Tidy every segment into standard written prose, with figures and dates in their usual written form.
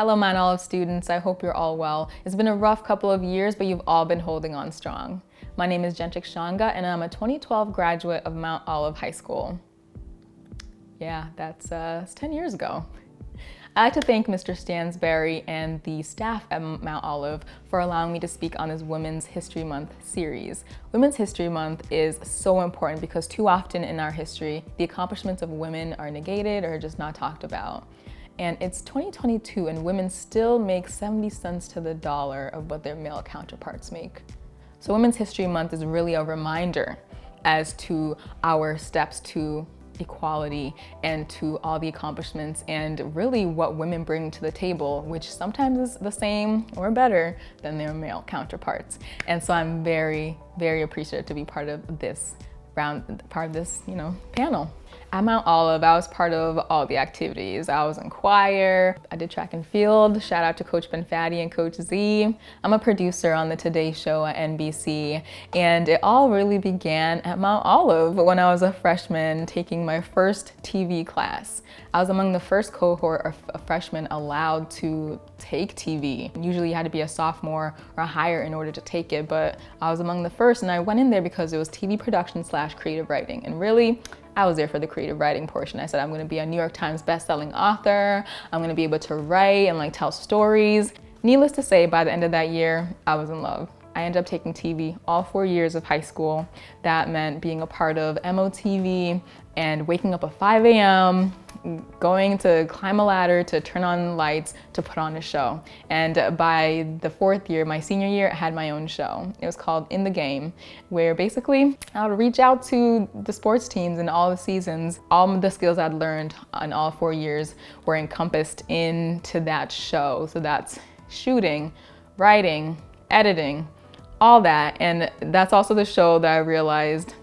Hello Mount Olive students, I hope you're all well. It's been a rough couple of years, but you've all been holding on strong. My name is Jenchik Shanga and I'm a 2012 graduate of Mount Olive High School. Yeah, that's 10 years ago. I'd like to thank Mr. Stansberry and the staff at Mount Olive for allowing me to speak on this Women's History Month series. Women's History Month is so important because too often in our history, the accomplishments of women are negated or just not talked about. And it's 2022 and women still make 70 cents to the dollar of what their male counterparts make. So Women's History Month is really a reminder as to our steps to equality and to all the accomplishments and really what women bring to the table, which sometimes is the same or better than their male counterparts. And so I'm very, very appreciative to be part of this panel. At Mount Olive, I was part of all the activities. I was in choir, I did track and field, shout out to Coach Benfatti and Coach Z. I'm a producer on the Today Show at NBC, and it all really began at Mount Olive when I was a freshman taking my first TV class. I was among the first cohort of freshmen allowed to take TV. Usually you had to be a sophomore or higher in order to take it, but I was among the first and I went in there because it was TV production / creative writing. And really, I was there for the creative writing portion. I said, I'm gonna be a New York Times bestselling author. I'm gonna be able to write and tell stories. Needless to say, by the end of that year, I was in love. I ended up taking TV all 4 years of high school. That meant being a part of MOTV and waking up at 5 a.m., going to climb a ladder, to turn on lights, to put on a show. And by the 4th year, my senior year, I had my own show. It was called In the Game, where basically I would reach out to the sports teams in all the seasons. All the skills I'd learned in all 4 years were encompassed into that show. So that's shooting, writing, editing, all that. And that's also the show that I realized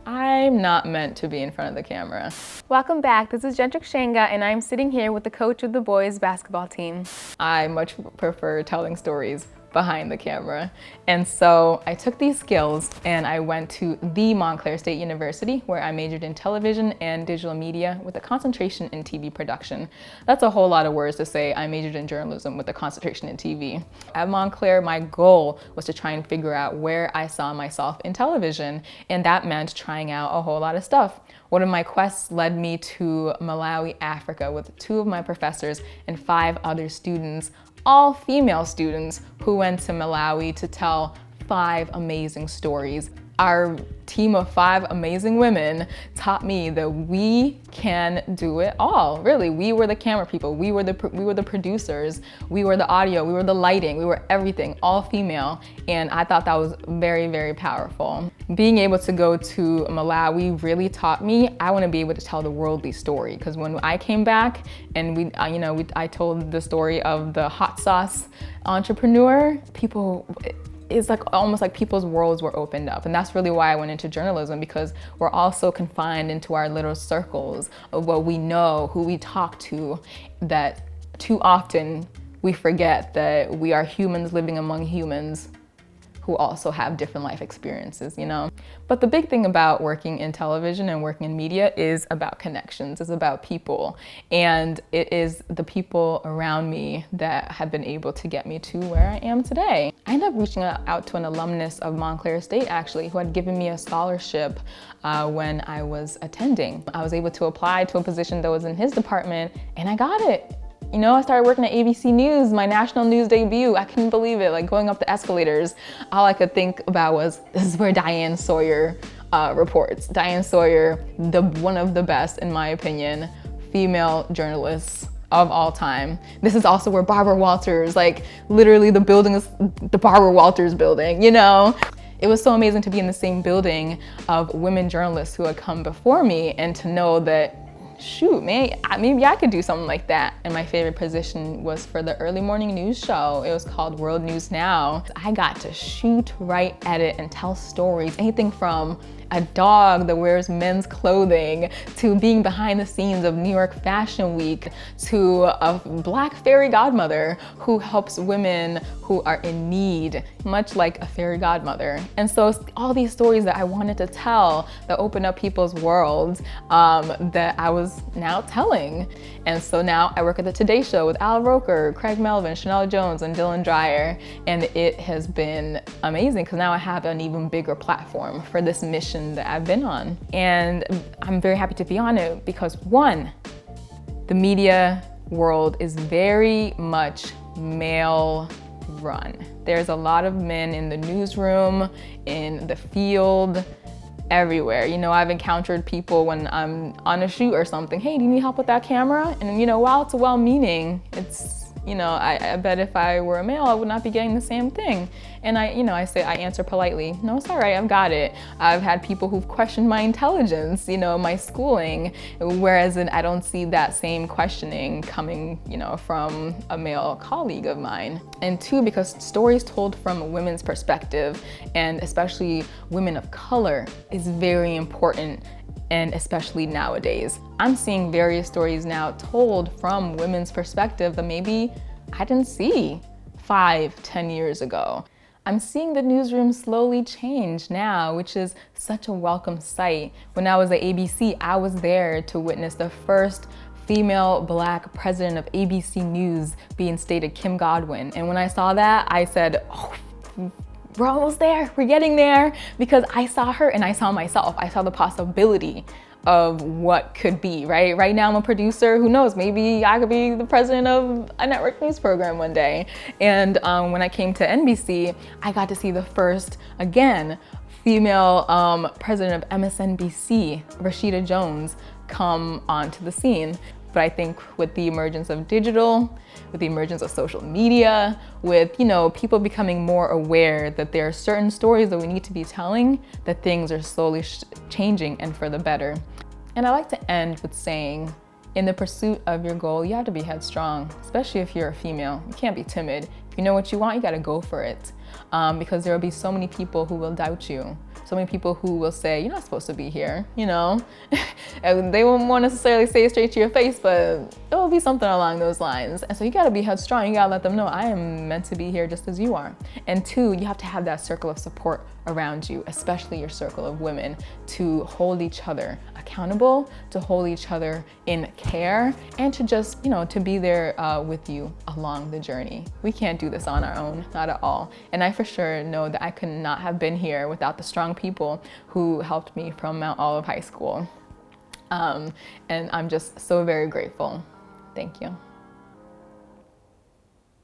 I'm not meant to be in front of the camera. Welcome back, this is Jenchik Shanga and I'm sitting here with the coach of the boys basketball team. I much prefer telling stories behind the camera. And so I took these skills and I went to the Montclair State University where I majored in television and digital media with a concentration in TV production. That's a whole lot of words to say I majored in journalism with a concentration in TV. At Montclair, my goal was to try and figure out where I saw myself in television, and that meant trying out a whole lot of stuff. One of my quests led me to Malawi, Africa with 2 of my professors and 5 other students, all female students who went to Malawi to tell 5 amazing stories. Our team of 5 amazing women taught me that we can do it all. Really, we were the camera people, we were the producers, we were the audio, we were the lighting, we were everything, all female. And I thought that was very, very powerful. Being able to go to Malawi really taught me I want to be able to tell the worldly story. Because when I came back and I told the story of the hot sauce entrepreneur, it's almost like people's worlds were opened up. And that's really why I went into journalism, because we're all so confined into our little circles of what we know, who we talk to, that too often we forget that we are humans living among humans who also have different life experiences, But the big thing about working in television and working in media is about connections, it's about people. And it is the people around me that have been able to get me to where I am today. I ended up reaching out to an alumnus of Montclair State actually, who had given me a scholarship when I was attending. I was able to apply to a position that was in his department and I got it. I started working at ABC News, my national news debut. I couldn't believe it, going up the escalators. All I could think about was, this is where Diane Sawyer reports. Diane Sawyer, one of the best, in my opinion, female journalists of all time. This is also where Barbara Walters, literally the building is the Barbara Walters building, It was so amazing to be in the same building of women journalists who had come before me and to know that, shoot, maybe I could do something like that. And my favorite position was for the early morning news show. It was called World News Now. I got to shoot, write, edit, and tell stories. Anything from a dog that wears men's clothing, to being behind the scenes of New York Fashion Week, to a Black fairy godmother who helps women who are in need, much like a fairy godmother. And so all these stories that I wanted to tell that open up people's worlds that I was now telling. And so now I work at the Today Show with Al Roker, Craig Melvin, Chanel Jones, and Dylan Dreyer. And it has been amazing because now I have an even bigger platform for this mission that I've been on. And I'm very happy to be on it because, one, the media world is very much male run. There's a lot of men in the newsroom, in the field, everywhere. You know, I've encountered people when I'm on a shoot or something, hey, do you need help with that camera? And you know, while it's well-meaning, it's, you know, I bet if I were a male, I would not be getting the same thing. And I answer politely, no, it's all right, I've got it. I've had people who've questioned my intelligence, you know, my schooling, whereas I don't see that same questioning coming, you know, from a male colleague of mine. And two, because stories told from a women's perspective, and especially women of color, is very important. And especially nowadays, I'm seeing various stories now told from women's perspective that maybe I didn't see 5-10 years ago. I'm seeing the newsroom slowly change now, which is such a welcome sight. When I was at ABC, I was there to witness the first female Black president of ABC News being stated, Kim Godwin. And when I saw that, I said, oh, we're almost there, we're getting there, because I saw her and I saw myself. I saw the possibility of what could be, right? Right now I'm a producer, who knows, maybe I could be the president of a network news program one day. And when I came to NBC, I got to see the first, again, female president of MSNBC, Rashida Jones, come onto the scene. But I think with the emergence of digital, with the emergence of social media, with, you know, people becoming more aware that there are certain stories that we need to be telling, that things are slowly changing and for the better. And I like to end with saying, in the pursuit of your goal, you have to be headstrong, especially if you're a female. You can't be timid. If you know what you want, you gotta go for it. Because there will be so many people who will doubt you. So many people who will say, you're not supposed to be here, you know? And they won't necessarily say it straight to your face, but it will be something along those lines. And so you gotta be headstrong. You gotta let them know, I am meant to be here just as you are. And two, you have to have that circle of support around you, especially your circle of women, to hold each other accountable, to hold each other in care, and to just, you know, to be there with you along the journey. We can't do this on our own, not at all. And I for sure know that I could not have been here without the strong people who helped me from Mount Olive High School. And I'm just so very grateful. Thank you.